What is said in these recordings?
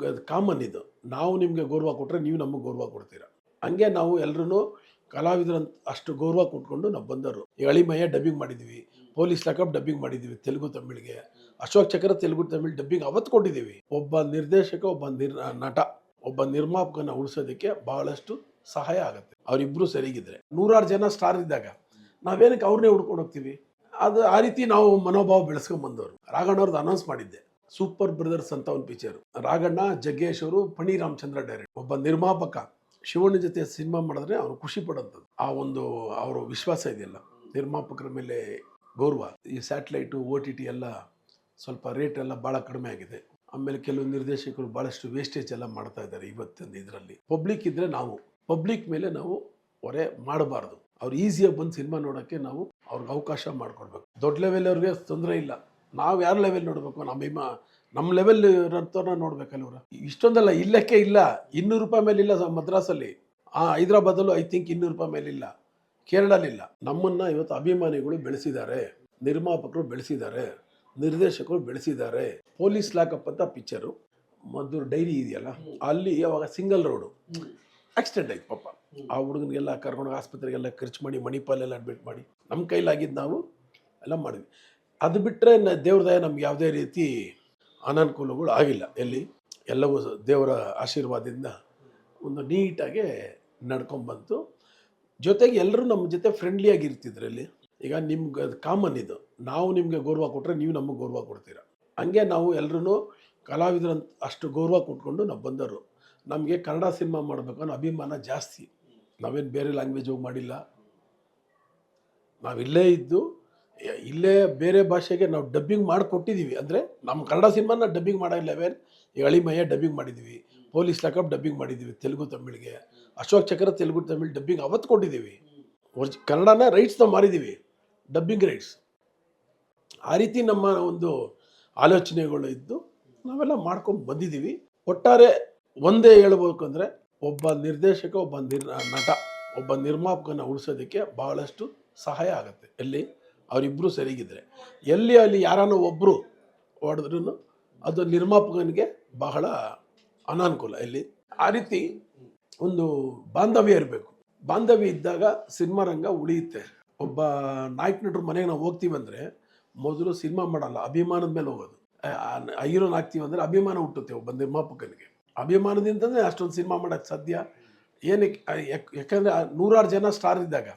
ನಿಮ್ಗೆ ಅದು ಕಾಮನ್ ಇದು. ನಾವು ನಿಮಗೆ ಗೌರವ ಕೊಟ್ಟರೆ ನೀವು ನಮಗೆ ಗೌರವ ಕೊಡ್ತೀರಾ. ಹಂಗೆ ನಾವು ಎಲ್ಲರೂ ಕಲಾವಿದರಂತ ಅಷ್ಟು ಗೌರವ ಕೊಟ್ಕೊಂಡು ನಾವು ಬಂದವರು. ಈ ಅಳಿಮಯ್ಯ ಡಬ್ಬಿಂಗ್ ಮಾಡಿದ್ದೀವಿ, ಪೊಲೀಸ್ ಲಾಕಪ್ ಡಬ್ಬಿಂಗ್ ಮಾಡಿದ್ದೀವಿ ತೆಲುಗು ತಮಿಳಿಗೆ, ಅಶೋಕ್ ಚಕ್ರ ತೆಲುಗು ತಮಿಳ್ ಡಬ್ಬಿಂಗ್ ಅವತ್ತು ಕೊಟ್ಟಿದ್ದೀವಿ. ಒಬ್ಬ ನಿರ್ದೇಶಕ, ಒಬ್ಬ ನಟ, ಒಬ್ಬ ನಿರ್ಮಾಪಕನ ಉಳಿಸೋದಕ್ಕೆ ಬಹಳಷ್ಟು ಸಹಾಯ ಆಗುತ್ತೆ ಅವರಿಬ್ಬರು ಸರಿಗಿದ್ರೆ. ನೂರಾರು ಜನ ಸ್ಟಾರ್ ಇದ್ದಾಗ ನಾವೇನಕ್ಕೆ ಅವ್ರನ್ನೇ ಹುಡ್ಕೊಂಡು ಹೋಗ್ತೀವಿ? ಅದು ಆ ರೀತಿ ನಾವು ಮನೋಭಾವ ಬೆಳೆಸ್ಕೊಂಡ್ ಬಂದವರು. ರಾಘಣ್ಣ ಅವ್ರದ್ದು ಅನೌನ್ಸ್ ಮಾಡಿದ್ದೆ, ಸೂಪರ್ ಬ್ರದರ್ಸ್ ಅಂತ ಒಂದು ಪಿಕ್ಚರ್. ರಾಘಣ್ಣ, ಜಗ್ಗೇಶ್ ಅವರು, ಫಣಿ ರಾಮಚಂದ್ರ ಡೈರೆಕ್ಟ್. ಒಬ್ಬ ನಿರ್ಮಾಪಕ ಶಿವಣ್ಣ ಜೊತೆ ಸಿನಿಮಾ ಮಾಡಿದ್ರೆ ಅವ್ರು ಖುಷಿ ಪಡೋಂಥದ್ದು. ಆ ಒಂದು ಅವರ ವಿಶ್ವಾಸ ಇದೆಯಲ್ಲ, ನಿರ್ಮಾಪಕರ ಮೇಲೆ ಗೌರವ. ಈ ಸ್ಯಾಟಲೈಟು, OTT ಎಲ್ಲ ಸ್ವಲ್ಪ ರೇಟ್ ಎಲ್ಲ ಭಾಳ ಕಡಿಮೆ ಆಗಿದೆ. ಆಮೇಲೆ ಕೆಲವು ನಿರ್ದೇಶಕರು ಭಾಳಷ್ಟು ವೇಸ್ಟೇಜ್ ಎಲ್ಲ ಮಾಡ್ತಾ ಇದ್ದಾರೆ ಇವತ್ತಿನ ಇದರಲ್ಲಿ. ಪಬ್ಲಿಕ್ ಇದ್ದರೆ ನಾವು ಪಬ್ಲಿಕ್ ಮೇಲೆ ನಾವು ಹೊರೆ ಮಾಡಬಾರ್ದು. ಅವ್ರು ಈಸಿಯಾಗಿ ಬಂದು ಸಿನಿಮಾ ನೋಡೋಕ್ಕೆ ನಾವು ಅವ್ರಿಗೆ ಅವಕಾಶ ಮಾಡಿಕೊಡ್ಬೇಕು. ದೊಡ್ಡ ಲೆವೆಲ್ ಅವ್ರಿಗೆ ತೊಂದರೆ ಇಲ್ಲ. ನಾವು ಯಾರ ಲೆವೆಲ್ ನೋಡಬೇಕು? ನಮ್ಮ ಲೆವೆಲ್ ಇರೋಂಥವ್ರನ್ನ ನೋಡ್ಬೇಕಲ್ಲ ಇವರು. ಇಷ್ಟೊಂದಲ್ಲ, ಇಲ್ಲಕ್ಕೆ ಇಲ್ಲ. 200 ರೂಪಾಯಿ ಮೇಲಿಲ್ಲ ಮದ್ರಾಸಲ್ಲಿ. ಹೈದ್ರಾಬಾದಲ್ಲೂ ಐ ಥಿಂಕ್ 200 ರೂಪಾಯಿ ಮೇಲಿಲ್ಲ, ಕೇರಳಲಿಲ್ಲ. ನಮ್ಮನ್ನು ಇವತ್ತು ಅಭಿಮಾನಿಗಳು ಬೆಳೆಸಿದ್ದಾರೆ, ನಿರ್ಮಾಪಕರು ಬೆಳೆಸಿದ್ದಾರೆ, ನಿರ್ದೇಶಕರು ಬೆಳೆಸಿದ್ದಾರೆ. ಪೊಲೀಸ್ ಲಾಕಪ್ ಅಂತ ಪಿಕ್ಚರು, ಮದ್ದೂರು ಡೈರಿ ಇದೆಯಲ್ಲ, ಅಲ್ಲಿ ಅವಾಗ ಸಿಂಗಲ್ ರೋಡು ಆಕ್ಸಿಡೆಂಟ್ ಆಯ್ತು ಪಾಪ. ಆ ಹುಡುಗನಿಗೆಲ್ಲ ಕರ್ಕೊಂಡು ಆಸ್ಪತ್ರೆಗೆಲ್ಲ ಖರ್ಚು ಮಾಡಿ, ಮಣಿಪಾಲೆಲ್ಲ ಅಡ್ಮಿಟ್ ಮಾಡಿ ನಮ್ಮ ಕೈಲಾಗಿದ್ದು ನಾವು ಎಲ್ಲ ಮಾಡಿದ್ವಿ. ಅದು ಬಿಟ್ಟರೆ ದೇವ್ರ ದಯ ನಮ್ಗೆ ಯಾವುದೇ ರೀತಿ ಅನಾನುಕೂಲಗಳು ಆಗಿಲ್ಲ. ಎಲ್ಲವೂ ದೇವರ ಆಶೀರ್ವಾದದಿಂದ ಒಂದು ನೀಟಾಗೆ ನಡ್ಕೊಂಡ್ಬಂತು. ಜೊತೆಗೆ ಎಲ್ಲರೂ ನಮ್ಮ ಜೊತೆ ಫ್ರೆಂಡ್ಲಿಯಾಗಿ ಇರ್ತಿದ್ರಲ್ಲಿ. ಈಗ ನಿಮ್ಗೆ ಅದು ಕಾಮನ್ ಇದು. ನಾವು ನಿಮಗೆ ಗೌರವ ಕೊಟ್ಟರೆ ನೀವು ನಮಗೆ ಗೌರವ ಕೊಡ್ತೀರಾ. ಹಂಗೆ ನಾವು ಎಲ್ಲರೂ ಕಲಾವಿದರಂತ ಅಷ್ಟು ಗೌರವ ಕೊಟ್ಕೊಂಡು ನಾವು ಬಂದವರು. ನಮಗೆ ಕನ್ನಡ ಸಿನಿಮಾ ಮಾಡಬೇಕು ಅನ್ನೋ ಅಭಿಮಾನ ಜಾಸ್ತಿ. ನಾವೇನು ಬೇರೆ ಲ್ಯಾಂಗ್ವೇಜ್ ಹೋಗಿ ಮಾಡಿಲ್ಲ. ನಾವಿಲ್ಲೇ ಇದ್ದು ಇಲ್ಲೇ ಬೇರೆ ಭಾಷೆಗೆ ನಾವು ಡಬ್ಬಿಂಗ್ ಮಾಡಿಕೊಟ್ಟಿದ್ದೀವಿ. ಅಂದರೆ ನಮ್ಮ ಕನ್ನಡ ಸಿನಿಮಾನ ಡಬ್ಬಿಂಗ್ ಮಾಡಿಲ್ಲ. ಈ ಅಳಿಮಯ್ಯ ಡಬ್ಬಿಂಗ್ ಮಾಡಿದ್ದೀವಿ, ಪೊಲೀಸ್ ಲಾಕಪ್ ಡಬ್ಬಿಂಗ್ ಮಾಡಿದ್ದೀವಿ ತೆಲುಗು ತಮಿಳಿಗೆ, ಅಶೋಕ್ ಚಕ್ರ ತೆಲುಗು ತಮಿಳ್ ಡಬ್ಬಿಂಗ್ ಅವತ್ತು ಕೊಟ್ಟಿದ್ದೀವಿ. ಕನ್ನಡನ ರೈಟ್ಸ್ನ ಮಾರಿದ್ದೀವಿ, ಡಬ್ಬಿಂಗ್ ರೈಟ್ಸ್. ಆ ರೀತಿ ನಮ್ಮ ಒಂದು ಆಲೋಚನೆಗಳು ಇದ್ದು ನಾವೆಲ್ಲ ಮಾಡ್ಕೊಂಡು ಬಂದಿದ್ದೀವಿ. ಒಟ್ಟಾರೆ ಒಂದೇ ಹೇಳ್ಬೇಕು ಅಂದರೆ, ಒಬ್ಬ ನಿರ್ದೇಶಕ, ಒಬ್ಬ ನಟ, ಒಬ್ಬ ನಿರ್ಮಾಪಕನ ಉಳಿಸೋದಕ್ಕೆ ಬಹಳಷ್ಟು ಸಹಾಯ ಆಗುತ್ತೆ. ಅವರಿಬ್ಬರು ಸರಿಗಿದ್ರೆ. ಅಲ್ಲಿ ಯಾರನ್ನೋ ಒಬ್ಬರು ಹೊಡೆದ್ರೂ ಅದು ನಿರ್ಮಾಪಕನಿಗೆ ಬಹಳ ಅನಾನುಕೂಲ. ಆ ರೀತಿ ಒಂದು ಬಾಂಧವ್ಯ ಇರಬೇಕು. ಬಾಂಧವ್ಯ ಇದ್ದಾಗ ಸಿನಿಮಾ ರಂಗ ಉಳಿಯುತ್ತೆ. ಒಬ್ಬ ನಾಯಕ ನಟರು ಮನೆಗೆ ನಾವು ಹೋಗ್ತೀವಿ ಅಂದರೆ ಮೊದಲು ಸಿನಿಮಾ ಮಾಡಲ್ಲ, ಅಭಿಮಾನದ ಮೇಲೆ ಹೋಗೋದು. ಹೀರೋನ್ ಆಗ್ತೀವಿ ಅಂದರೆ ಅಭಿಮಾನ ಹುಟ್ಟುತ್ತೆ ಒಬ್ಬ ನಿರ್ಮಾಪಕನಿಗೆ. ಅಭಿಮಾನದಿಂದನೇ ಅಷ್ಟೊಂದು ಸಿನಿಮಾ ಮಾಡೋಕ್ಕೆ ಸಾಧ್ಯ. ಏನಕ್ಕೆ? ಯಾಕಂದರೆ ನೂರಾರು ಜನ ಸ್ಟಾರ್ ಇದ್ದಾಗ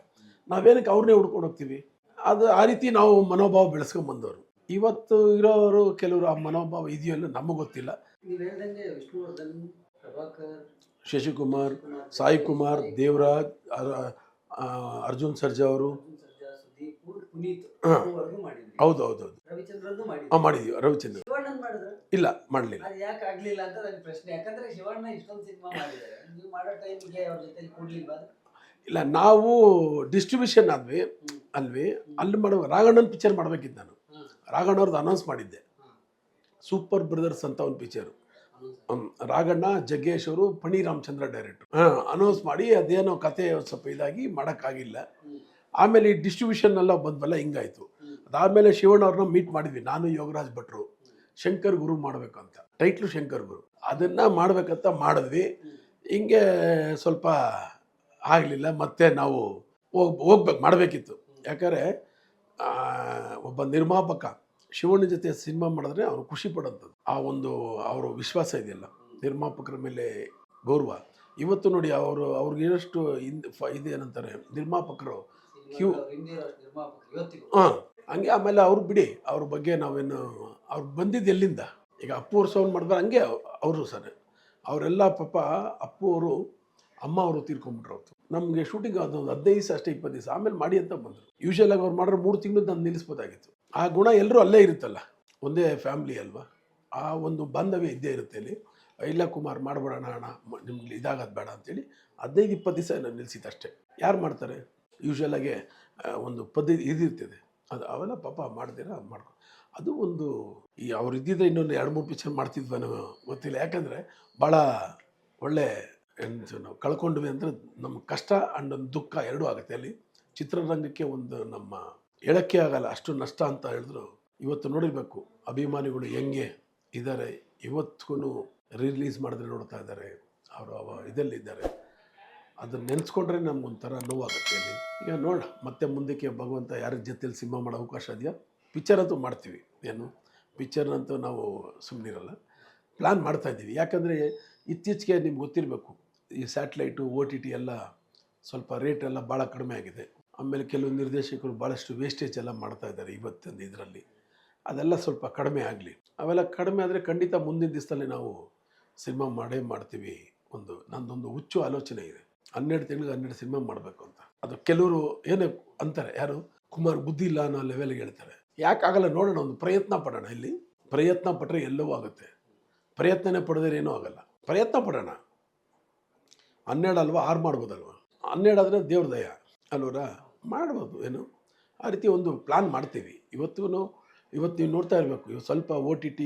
ನಾವೇನಕ್ಕೆ ಅವ್ರನ್ನೇ ಹುಡ್ಕೊಂಡು ಹೋಗ್ತೀವಿ? ಅದು ಆ ರೀತಿ ನಾವು ಮನೋಭಾವ ಬೆಳೆಸ್ಕೊಂಡು ಬಂದವರು. ಇವತ್ತು ಇರೋರು ಕೆಲವರು ಆ ಮನೋಭಾವ ಇದೆಯಲ್ಲ ನಮಗೆ ಗೊತ್ತಿಲ್ಲ. ಶಶಿಕುಮಾರ್, ಸಾಯಿ ಕುಮಾರ್, ದೇವರಾಜ್, ಅರ್ಜುನ್ ಸರ್ಜಾ ಅವರು, ಹೌದು ಮಾಡಿದೀವಿ. ರವಿಚಂದ್ರ ಇಲ್ಲ, ಮಾಡಲಿಲ್ಲ. ಇಲ್ಲ, ನಾವು ಡಿಸ್ಟ್ರಿಬ್ಯೂಷನ್ ಅಲ್ವಿ ಅಲ್ಲಿ ರಾಘಣ್ಣನ ಪಿಕ್ಚರ್ ಮಾಡ್ಬೇಕಿತ್ತು ನಾನು. ರಾಘಣ್ಣ ಅವ್ರದ್ದು ಅನೌನ್ಸ್ ಮಾಡಿದ್ದೆ, ಸೂಪರ್ ಬ್ರದರ್ಸ್ ಅಂತ ಒಂದು ಪಿಕ್ಚರು. ರಾಘಣ್ಣ, ಜಗ್ಗೇಶ್ ಅವರು, ಫಣಿ ರಾಮಚಂದ್ರ ಡೈರೆಕ್ಟ್. ಅನೌನ್ಸ್ ಮಾಡಿ ಅದೇನೋ ಕತೆ ಸ್ವಲ್ಪ ಇದಾಗಿ ಮಾಡೋಕ್ಕಾಗಿಲ್ಲ. ಆಮೇಲೆ ಈ ಡಿಸ್ಟ್ರಿಬ್ಯೂಷನ್ ಎಲ್ಲ ಬಂದ್ವಲ್ಲ, ಹಿಂಗಾಯ್ತು. ಅದಾದಮೇಲೆ ಶಿವಣ್ಣ ಅವ್ರನ್ನ ಮೀಟ್ ಮಾಡಿದ್ವಿ, ನಾನು ಯೋಗರಾಜ್ ಭಟ್ರು. ಶಂಕರ್ ಗುರು ಮಾಡಬೇಕು ಅಂತ, ಟೈಟ್ಲು ಶಂಕರ್ ಗುರು. ಅದನ್ನು ಮಾಡ್ಬೇಕಂತ ಮಾಡಿದ್ವಿ. ಹಿಂಗೆ ಸ್ವಲ್ಪ ಆಗಲಿಲ್ಲ. ಮತ್ತೆ ನಾವು ಹೋಗ್ಬೇಕು, ಮಾಡಬೇಕಿತ್ತು. ಯಾಕಂದರೆ ಒಬ್ಬ ನಿರ್ಮಾಪಕ ಶಿವಣ್ಣ ಜೊತೆ ಸಿನಿಮಾ ಮಾಡಿದ್ರೆ ಅವ್ರು ಖುಷಿ ಪಡೋಂಥದ್ದು. ಆ ಒಂದು ಅವರ ವಿಶ್ವಾಸ ಇದೆಯಲ್ಲ, ನಿರ್ಮಾಪಕರ ಮೇಲೆ ಗೌರವ. ಇವತ್ತು ನೋಡಿ ಅವ್ರಿಗಿರೋಷ್ಟು ಇದೇನಂತಾರೆ ನಿರ್ಮಾಪಕರು ಕ್ಯೂ. ಹಂಗೆ ಆಮೇಲೆ ಅವ್ರು ಬಿಡಿ, ಅವ್ರ ಬಗ್ಗೆ ನಾವೇನು, ಅವ್ರು ಬಂದಿದ್ದು ಎಲ್ಲಿಂದ? ಈಗ ಅಪ್ಪು ಅವ್ರು ಸೌಂಡ್ ಮಾಡಿದ್ರೆ ಹಂಗೆ ಅವರು ಸರ್ ಅವರೆಲ್ಲ ಪಾಪ. ಅಪ್ಪು ಅವರು ಅಮ್ಮ ಅವರು ತೀರ್ಕೊಂಡ್ಬಿಟ್ರು. ಅವತ್ತು ನಮಗೆ ಶೂಟಿಂಗ್ ಅದೊಂದು 15 ದಿವಸ ಅಷ್ಟೇ, 20 ದಿವಸ ಆಮೇಲೆ ಮಾಡಿ ಅಂತ ಬಂದರು. ಯೂಶುವಲಾಗಿ ಅವ್ರು ಮಾಡಿದ್ರೆ 3 ತಿಂಗಳು ನಾನು ನಿಲ್ಲಿಸ್ಬೋದಾಗಿತ್ತು. ಆ ಗುಣ ಎಲ್ಲರೂ ಅಲ್ಲೇ ಇರುತ್ತಲ್ಲ, ಒಂದೇ ಫ್ಯಾಮ್ಲಿ ಅಲ್ವಾ, ಆ ಒಂದು ಬಾಂಧವ್ಯ ಇದ್ದೇ ಇರುತ್ತೆ. ಇಲ್ಲ ಕುಮಾರ್ ಮಾಡಬೇಡಣ ಅಣ್ಣ, ನಿಮ್ಗೆ ಇದಾಗೋದು ಬೇಡ ಅಂತೇಳಿ 15-20 ದಿವಸ ನಾನು ನಿಲ್ಲಿಸಿದ್ದು ಅಷ್ಟೇ. ಯಾರು ಮಾಡ್ತಾರೆ? ಯೂಶುವಲಾಗೆ ಒಂದು ಪದ್ಧತಿ ಇದಿರ್ತದೆ, ಅದು ಅವೆಲ್ಲ ಪಾಪ ಮಾಡ್ತೀರಾ ಅದು ಒಂದು. ಈ ಅವ್ರು ಇದ್ದಿದ್ರೆ ಇನ್ನೊಂದು 2-3 ಪಿಕ್ಚರ್ ಮಾಡ್ತಿದ್ವಿ ನಾವು, ಗೊತ್ತಿಲ್ಲ. ಯಾಕಂದರೆ ಭಾಳ ಒಳ್ಳೆ ನಾವು ಕಳ್ಕೊಂಡ್ವಿ ಅಂದರೆ ನಮ್ಮ ಕಷ್ಟ ಆ್ಯಂಡ್ ಒಂದು ದುಃಖ ಎರಡೂ ಆಗುತ್ತೆ. ಚಿತ್ರರಂಗಕ್ಕೆ ಒಂದು ನಮ್ಮ ಹೇಳೋಕ್ಕೆ ಆಗಲ್ಲ, ಅಷ್ಟು ನಷ್ಟ ಅಂತ ಹೇಳಿದ್ರು. ಇವತ್ತು ನೋಡಿರಬೇಕು ಅಭಿಮಾನಿಗಳು ಹೆಂಗೆ ಇದ್ದಾರೆ. ಇವತ್ತಿಗೂ ರಿಲೀಸ್ ಮಾಡಿದ್ರೆ ನೋಡ್ತಾ ಇದ್ದಾರೆ, ಅವರು ಇದರಲ್ಲಿದ್ದಾರೆ. ಅದನ್ನು ನೆನೆಸ್ಕೊಂಡ್ರೆ ನಮ್ಗೊಂಥರ ನೋವಾಗುತ್ತೆ ಅಲ್ಲಿ. ಈಗ ನೋಡೋಣ ಮತ್ತೆ ಮುಂದಕ್ಕೆ ಭಗವಂತ ಯಾರ ಜೊತೆಲಿ ಸಿನಿಮಾ ಮಾಡೋ ಅವಕಾಶ ಇದೆಯಾ. ಪಿಕ್ಚರ್ ಅಂತೂ ಮಾಡ್ತೀವಿ, ಏನು ಪಿಕ್ಚರ್ನಂತೂ ನಾವು ಸುಮ್ಮನಿರಲ್ಲ, ಪ್ಲ್ಯಾನ್ ಮಾಡ್ತಾಯಿದ್ದೀವಿ. ಯಾಕಂದರೆ ಇತ್ತೀಚೆಗೆ ನಿಮ್ಗೆ ಗೊತ್ತಿರಬೇಕು, ಈ ಸ್ಯಾಟ್ಲೈಟು OTT ಎಲ್ಲ ಸ್ವಲ್ಪ ರೇಟ್ ಎಲ್ಲ ಭಾಳ ಕಡಿಮೆ ಆಗಿದೆ. ಆಮೇಲೆ ಕೆಲವು ನಿರ್ದೇಶಕರು ಭಾಳಷ್ಟು ವೇಸ್ಟೇಜ್ ಎಲ್ಲ ಮಾಡ್ತಾಯಿದ್ದಾರೆ ಇವತ್ತಿನ ಇದರಲ್ಲಿ. ಅದೆಲ್ಲ ಸ್ವಲ್ಪ ಕಡಿಮೆ ಆಗಲಿ. ಅವೆಲ್ಲ ಕಡಿಮೆ ಆದರೆ ಖಂಡಿತ ಮುಂದಿನ ದಿವಸದಲ್ಲಿ ನಾವು ಸಿನಿಮಾ ಮಾಡ್ತೀವಿ. ನಂದೊಂದು ಹುಚ್ಚು ಆಲೋಚನೆ ಇದೆ, 12 ತಿಂಗಳಿಗೆ 12 ಸಿನಿಮಾ ಮಾಡಬೇಕು ಅಂತ. ಅದು ಕೆಲವರು ಏನು ಅಂತಾರೆ, ಯಾರು ಕುಮಾರ್ ಬುದ್ಧಿ ಇಲ್ಲ ಅನ್ನೋ ಲೆವೆಲ್ಗೆ ಹೇಳ್ತಾರೆ. ಯಾಕಾಗಲ್ಲ ನೋಡೋಣ, ಒಂದು ಪ್ರಯತ್ನ ಪಡೋಣ. ಇಲ್ಲಿ ಪ್ರಯತ್ನ ಪಟ್ಟರೆ ಎಲ್ಲವೂ ಆಗುತ್ತೆ, ಪ್ರಯತ್ನನೇ ಪಡೆದ್ರೆ ಏನೂ ಆಗಲ್ಲ. ಪ್ರಯತ್ನ ಪಡೋಣ. 12 ಅಲ್ವಾ, 6 ಮಾಡ್ಬೋದಲ್ವ. 12 ಆದರೆ ದೇವ್ರ ದಯ ಅಲ್ವರ, ಮಾಡ್ಬೋದು. ಏನು ಆ ರೀತಿ ಒಂದು ಪ್ಲ್ಯಾನ್ ಮಾಡ್ತೀವಿ. ಇವತ್ತು ನೀವು ನೋಡ್ತಾ ಇರಬೇಕು, ಇವು ಸ್ವಲ್ಪ OTT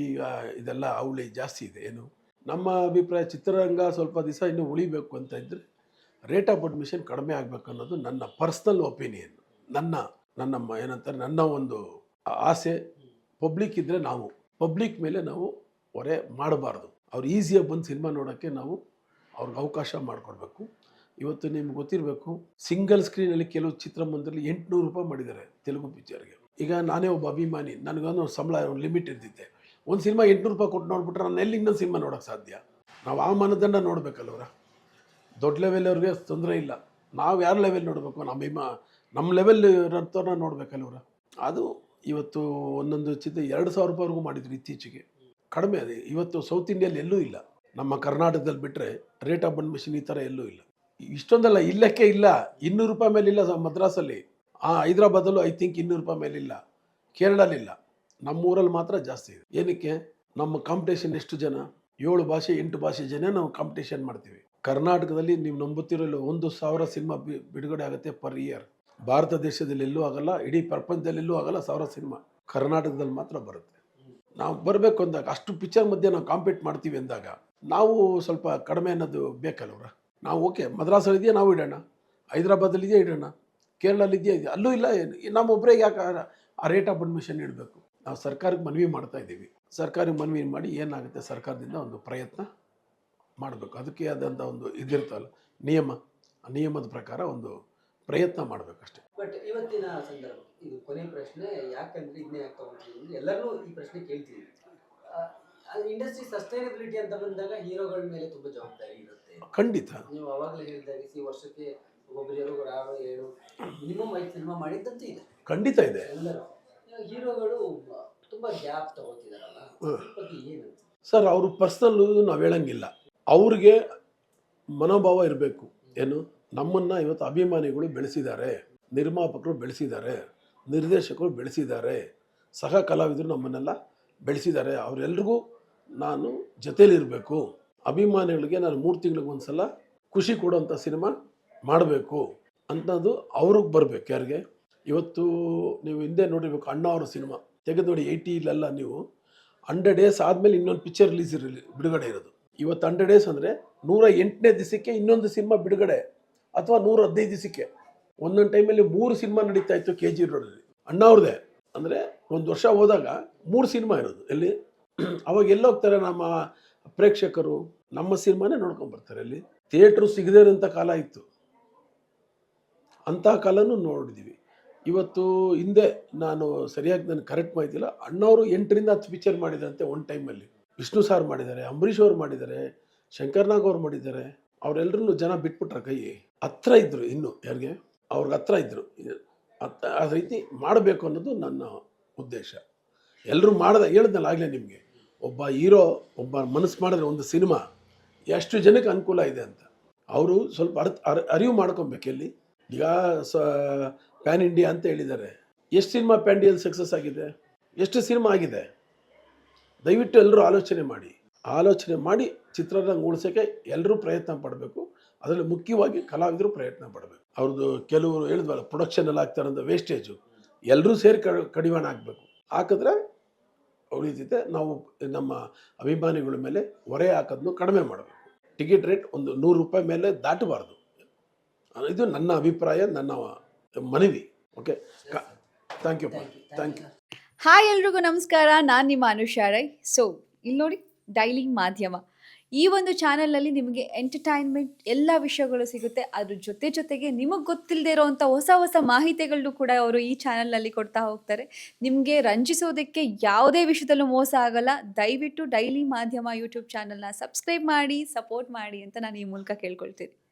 ಇದೆಲ್ಲ ಅವಳಿ ಜಾಸ್ತಿ ಇದೆ. ಏನು ನಮ್ಮ ಅಭಿಪ್ರಾಯ, ಚಿತ್ರರಂಗ ಸ್ವಲ್ಪ ದಿವಸ ಇನ್ನೂ ಉಳಿಬೇಕು ಅಂತ ಇದ್ದರೆ ರೇಟ್ ಆಫ್ ಅಡ್ಮಿಷನ್ ಕಡಿಮೆ ಆಗಬೇಕು ಅನ್ನೋದು ನನ್ನ ಪರ್ಸ್ನಲ್ ಒಪಿನಿಯನ್. ಏನಂತಾರೆ, ನನ್ನ ಒಂದು ಆಸೆ. ಪಬ್ಲಿಕ್ ಇದ್ದರೆ ಪಬ್ಲಿಕ್ ಮೇಲೆ ನಾವು ಹೊರೆ ಮಾಡಬಾರ್ದು. ಅವ್ರು ಈಸಿಯಾಗಿ ಬಂದು ಸಿನಿಮಾ ನೋಡೋಕ್ಕೆ ನಾವು ಅವ್ರಿಗೆ ಅವಕಾಶ ಮಾಡಿಕೊಡ್ಬೇಕು. ಇವತ್ತು ನಿಮ್ಗೆ ಗೊತ್ತಿರಬೇಕು, ಸಿಂಗಲ್ ಸ್ಕ್ರೀನಲ್ಲಿ ಕೆಲವು ಚಿತ್ರಮಂದಿರದಲ್ಲಿ 800 ರೂಪಾಯಿ ಮಾಡಿದ್ದಾರೆ ತೆಲುಗು ಪಿಕ್ಚರ್ಗೆ. ಈಗ ನಾನೇ ಒಬ್ಬ ಅಭಿಮಾನಿ, ನನಗೊಂದು ಸಂಬಳ ಒಂದು ಲಿಮಿಟ್ ಇರ್ತಿದ್ದೆ. ಒಂದು ಸಿನಿಮಾ 800 ರೂಪಾಯಿ ಕೊಟ್ಟು ನೋಡ್ಬಿಟ್ರೆ ನಾನು ಎಲ್ಲಿ ಇನ್ನೊಂದು ಸಿನಿಮಾ ನೋಡೋಕ್ಕೆ ಸಾಧ್ಯ? ನಾವು ಆ ಮಾನದಂಡ ನೋಡಬೇಕಲ್ಲವ್ರ. ದೊಡ್ಡ ಲೆವೆಲ್ ಅವ್ರಿಗೆ ತೊಂದರೆ ಇಲ್ಲ, ನಾವು ಯಾರ ಲೆವೆಲ್ ನೋಡಬೇಕು? ನಮ್ಮ ಲೆವೆಲ್ ಇರೋಂಥವ್ರನ್ನ ನೋಡಬೇಕಲ್ಲವ್ರ. ಅದು ಇವತ್ತು ಒಂದೊಂದು ಚಿತ್ರ 2,000 ರೂಪಾಯಿವರೆಗೂ ಮಾಡಿದ್ರು ಇತ್ತೀಚೆಗೆ. ಕಡಿಮೆ ಅದೇ. ಇವತ್ತು ಸೌತ್ ಇಂಡಿಯಲ್ಲಿ ಎಲ್ಲೂ ಇಲ್ಲ, ನಮ್ಮ ಕರ್ನಾಟಕದಲ್ಲಿ ಬಿಟ್ಟರೆ ರೇಟ್ ಆಫ್ ಅಡ್ಮಿಷನ್ ಈ ಥರ ಎಲ್ಲೂ ಇಲ್ಲ. ಇಷ್ಟೊಂದಲ್ಲ, ಇಲ್ಲಕ್ಕೆ ಇಲ್ಲ. 200 ರೂಪಾಯಿ ಮೇಲಿಲ್ಲ ಮದ್ರಾಸಲ್ಲಿ. ಹೈದ್ರಾಬಾದಲ್ಲೂ ಐ ಥಿಂಕ್ 200 ರೂಪಾಯಿ ಮೇಲಿಲ್ಲ. ಕೇರಳಲ್ಲಿಲ್ಲ. ನಮ್ಮೂರಲ್ಲಿ ಮಾತ್ರ ಜಾಸ್ತಿ ಇದೆ. ಏನಕ್ಕೆ? ನಮ್ಮ ಕಾಂಪಿಟೇಷನ್ ಎಷ್ಟು ಜನ? 7 ಭಾಷೆ 8 ಭಾಷೆ ಜನ ನಾವು ಕಾಂಪಿಟೇಷನ್ ಮಾಡ್ತೀವಿ. ಕರ್ನಾಟಕದಲ್ಲಿ ನೀವು ನಂಬುತ್ತಿರಲು 1,000 ಸಿನಿಮಾ ಬಿಡುಗಡೆ ಆಗುತ್ತೆ ಪರ್ ಇಯರ್. ಭಾರತ ದೇಶದಲ್ಲಿ ಎಲ್ಲೂ ಆಗಲ್ಲ, ಇಡೀ ಪ್ರಪಂಚದಲ್ಲಿ ಎಲ್ಲೂ ಆಗಲ್ಲ. 1000 ಸಿನಿಮಾ ಕರ್ನಾಟಕದಲ್ಲಿ ಮಾತ್ರ ಬರುತ್ತೆ. ನಾವು ಬರಬೇಕು ಅಂದಾಗ, ಅಷ್ಟು ಪಿಕ್ಚರ್ ಮಧ್ಯೆ ನಾವು ಕಾಂಪೀಟ್ ಮಾಡ್ತೀವಿ ಅಂದಾಗ ನಾವು ಸ್ವಲ್ಪ ಕಡಿಮೆ ಅನ್ನೋದು ಬೇಕಲ್ವ್ರ. ನಾವು ಓಕೆ, ಮದ್ರಾಸಲ್ಲಿ ಇದೆಯಾ ನಾವು ಇಡೋಣ, ಹೈದ್ರಾಬಾದಲ್ಲಿದೆಯಾ ಇಡೋಣ, ಕೇರಳಲ್ಲಿದೆಯಾ ಇದೆಯಾ, ಅಲ್ಲೂ ಇಲ್ಲ. ನಮ್ಮೊಬ್ಬರೇ ಯಾಕೆ ಆ ರೇಟ್ ಆಫ್ ಅಡ್ಮಿಷನ್ ಇಡಬೇಕು? ನಾವು ಸರ್ಕಾರಕ್ಕೆ ಮನವಿ ಮಾಡ್ತಾ ಇದ್ದೀವಿ. ಸರ್ಕಾರಕ್ಕೆ ಮನವಿ ಮಾಡಿ ಏನಾಗುತ್ತೆ, ಸರ್ಕಾರದಿಂದ ಒಂದು ಪ್ರಯತ್ನ ಮಾಡಬೇಕು. ಅದಕ್ಕೆ ಆದಂಥ ಒಂದು ಇದಿರ್ತಲ್ಲ ನಿಯಮ, ಆ ನಿಯಮದ ಪ್ರಕಾರ ಒಂದು ಪ್ರಯತ್ನ ಮಾಡಬೇಕಷ್ಟೆ. ಬಟ್ ಇವತ್ತಿನ ಸಂದರ್ಭ ಇದು ಕೊನೆ ಪ್ರಶ್ನೆ, ಯಾಕಂದ್ರೆ ಇದನ್ನೇ ಯಾಕೆ ತಗೊಂಡಿದ್ದೀನಿ, ಎಲ್ಲರೂ ಈ ಪ್ರಶ್ನೆ ಕೇಳ್ತೀವಿ. ಇಂಡಸ್ಟ್ರಿ ಸಸ್ಟೈನಬಿಲಿಟಿ ಅಂತ ಬಂದಾಗ ಹೀರೋಗಳ ಮೇಲೆ ತುಂಬಾ ಜವಾಬ್ದಾರಿ ಇರುತ್ತೆ. ಖಂಡಿತ. ನೀವು ಅವಾಗಲೇ ಹೇಳಿದಾಗ ವರ್ಷಕ್ಕೆ ಒಬ್ಬೊಬ್ಬರು 6-7 ಮಿನಿಮಮ್ 5 ಸಿನಿಮಾ ಮಾಡಿದ್ದಂತೂ ಇದೆ. ಖಂಡಿತ ಇದೆ. ಎಲ್ಲರೂ ಹೀರೋಗಳು ತುಂಬಾ ಗ್ಯಾಪ್ ತಗೋತಿದಾರಲ್ಲ, ಏನು ಸರ್? ಅವರು ಪರ್ಸ್ನಲ್ಲು ನಾವು ಹೇಳಂಗಿಲ್ಲ. ಅವ್ರಿಗೆ ಮನೋಭಾವ ಇರಬೇಕು. ಏನು, ನಮ್ಮನ್ನು ಇವತ್ತು ಅಭಿಮಾನಿಗಳು ಬೆಳೆಸಿದ್ದಾರೆ, ನಿರ್ಮಾಪಕರು ಬೆಳೆಸಿದ್ದಾರೆ, ನಿರ್ದೇಶಕರು ಬೆಳೆಸಿದ್ದಾರೆ, ಸಹ ಕಲಾವಿದರು ನಮ್ಮನ್ನೆಲ್ಲ ಬೆಳೆಸಿದ್ದಾರೆ. ಅವರೆಲ್ರಿಗೂ ನಾನು ಜೊತೇಲಿರಬೇಕು. ಅಭಿಮಾನಿಗಳಿಗೆ ನಾನು 3 ತಿಂಗಳಿಗೆ ಒಂದು ಸಲ ಖುಷಿ ಕೊಡುವಂಥ ಸಿನಿಮಾ ಮಾಡಬೇಕು ಅನ್ನೋದು ಅವ್ರಿಗೆ ಬರಬೇಕು. ಯಾರಿಗೆ? ಇವತ್ತು ನೀವು ಹಿಂದೆ ನೋಡಿರ್ಬೇಕು, ಅಣ್ಣ ಅವರ ಸಿನಿಮಾ ತೆಗೆದು ನೋಡಿ. 80 ನೀವು 100 ಡೇಸ್ ಆದಮೇಲೆ ಇನ್ನೊಂದು ಪಿಕ್ಚರ್ ಬಿಡುಗಡೆ ಇರೋದು. ಇವತ್ತು 100 ಡೇಸ್ ಅಂದರೆ 108ನೇ ದಿವಸಕ್ಕೆ ಇನ್ನೊಂದು ಸಿನಿಮಾ ಬಿಡುಗಡೆ, ಅಥವಾ 115 ದಿವಸಕ್ಕೆ. ಒಂದೊಂದು ಟೈಮಲ್ಲಿ 3 ಸಿನಿಮಾ ನಡೀತಾ ಇತ್ತು KG ರೋಡಲ್ಲಿ, ಅಣ್ಣ ಅವ್ರದ್ದೇ. ಅಂದರೆ ಒಂದು ವರ್ಷ ಹೋದಾಗ 3 ಸಿನಿಮಾ ಇರೋದು. ಎಲ್ಲಿ ಅವಾಗ ಎಲ್ಲೋಗ್ತಾರೆ ನಮ್ಮ ಪ್ರೇಕ್ಷಕರು? ನಮ್ಮ ಸಿನಿಮಾನೇ ನೋಡ್ಕೊಂಬರ್ತಾರೆ. ಅಲ್ಲಿ ಥಿಯೇಟ್ರು ಸಿಗದೇ ಇರೋಂಥ ಕಾಲ ಇತ್ತು, ಅಂಥ ಕಾಲನೂ ನೋಡಿದ್ದೀವಿ. ಇವತ್ತು ಹಿಂದೆ ನಾನು ಸರಿಯಾಗಿ ನನಗೆ ಕರೆಕ್ಟ್ ಮಾಹಿತಿಲ್ಲ, ಅಣ್ಣವರು 8ರಿಂದ 10 ಪಿಕ್ಚರ್ ಮಾಡಿದಂತೆ ಒಂದು ಟೈಮಲ್ಲಿ. ವಿಷ್ಣು ಸಾರ್ ಮಾಡಿದ್ದಾರೆ, ಅಂಬರೀಷ್ ಅವ್ರು ಮಾಡಿದ್ದಾರೆ, ಶಂಕರ್ನಾಗ್ ಅವ್ರು ಮಾಡಿದ್ದಾರೆ. ಅವರೆಲ್ಲರೂ ಜನ ಬಿಟ್ಬಿಟ್ರೆ ಕೈ ಹತ್ರ ಇದ್ದರು. ಇನ್ನು ಯಾರಿಗೆ? ಅವ್ರಿಗೆ ಹತ್ರ ಇದ್ದರು. ಆ ರೀತಿ ಮಾಡಬೇಕು ಅನ್ನೋದು ನನ್ನ ಉದ್ದೇಶ. ಎಲ್ಲರೂ ಹೇಳಿದ್ನಲ್ಲ ಆಗಲೇ ನಿಮಗೆ, ಒಬ್ಬ ಹೀರೋ ಒಬ್ಬ ಮನಸ್ಸು ಮಾಡಿದ್ರೆ ಒಂದು ಸಿನಿಮಾ ಎಷ್ಟು ಜನಕ್ಕೆ ಅನುಕೂಲ ಇದೆ ಅಂತ ಅವರು ಸ್ವಲ್ಪ ಅರಿವು ಮಾಡ್ಕೊಬೇಕು. ಎಲ್ಲಿ ಈಗ ಪ್ಯಾನ್ ಇಂಡಿಯಾ ಅಂತ ಹೇಳಿದ್ದಾರೆ. ಎಷ್ಟು ಸಿನಿಮಾ ಪ್ಯಾನ್ ಇಂಡಿಯಲ್ಲಿ ಸಕ್ಸಸ್ ಆಗಿದೆ? ಎಷ್ಟು ಸಿನಿಮಾ ಆಗಿದೆ? ದಯವಿಟ್ಟು ಎಲ್ಲರೂ ಆಲೋಚನೆ ಮಾಡಿ ಚಿತ್ರರಂಗ ಉಳಿಸೋಕ್ಕೆ ಎಲ್ಲರೂ ಪ್ರಯತ್ನ ಪಡಬೇಕು. ಅದರಲ್ಲಿ ಮುಖ್ಯವಾಗಿ ಕಲಾವಿದರು ಪ್ರಯತ್ನ ಪಡಬೇಕು. ಅವ್ರದ್ದು ಕೆಲವರು ಹೇಳಿದ್ವಲ್ಲ, ಪ್ರೊಡಕ್ಷನಲ್ಲಿ ಆಗ್ತಾರಂಥ ವೇಸ್ಟೇಜು ಎಲ್ಲರೂ ಸೇರಿ ಕಡಿವಾಣ ಹಾಕಬೇಕು. ಹಾಕಿದ್ರೆ ಉಳಿತೈತೆ. ನಾವು ನಮ್ಮ ಅಭಿಮಾನಿಗಳ ಮೇಲೆ ಹೊರೆ ಹಾಕೋದನ್ನು ಕಡಿಮೆ ಮಾಡಬೇಕು. ಟಿಕೆಟ್ ರೇಟ್ ಒಂದು 100 ರೂಪಾಯಿ ಮೇಲೆ ದಾಟಬಾರ್ದು. ಇದು ನನ್ನ ಅಭಿಪ್ರಾಯ, ನನ್ನ ಮನವಿ. Okay, thank you. ಹಾಯ್ ಎಲ್ರಿಗೂ ನಮಸ್ಕಾರ, ನಾನು ನಿಮ್ಮ ಅನುಷಾ ರೈ. ಸೊ ಇಲ್ಲಿ ನೋಡಿ, ಡೈಲಿ ಮಾಧ್ಯಮ ಈ ಒಂದು ಚಾನಲಲ್ಲಿ ನಿಮಗೆ ಎಂಟರ್ಟೈನ್ಮೆಂಟ್ ಎಲ್ಲ ವಿಷಯಗಳು ಸಿಗುತ್ತೆ. ಅದ್ರ ಜೊತೆಗೆ ನಿಮಗೆ ಗೊತ್ತಿಲ್ಲದೆ ಇರೋವಂಥ ಹೊಸ ಮಾಹಿತಿಗಳನ್ನು ಕೂಡ ಅವರು ಈ ಚಾನಲ್ನಲ್ಲಿ ಕೊಡ್ತಾ ಹೋಗ್ತಾರೆ. ನಿಮಗೆ ರಂಜಿಸೋದಕ್ಕೆ ಯಾವುದೇ ವಿಷಯದಲ್ಲೂ ಮೋಸ ಆಗಲ್ಲ. ದಯವಿಟ್ಟು ಡೈಲಿ ಮಾಧ್ಯಮ ಯೂಟ್ಯೂಬ್ ಚಾನಲ್ನ ಸಬ್ಸ್ಕ್ರೈಬ್ ಮಾಡಿ, ಸಪೋರ್ಟ್ ಮಾಡಿ ಅಂತ ನಾನು ಈ ಮೂಲಕ ಕೇಳ್ಕೊಳ್ತೀನಿ.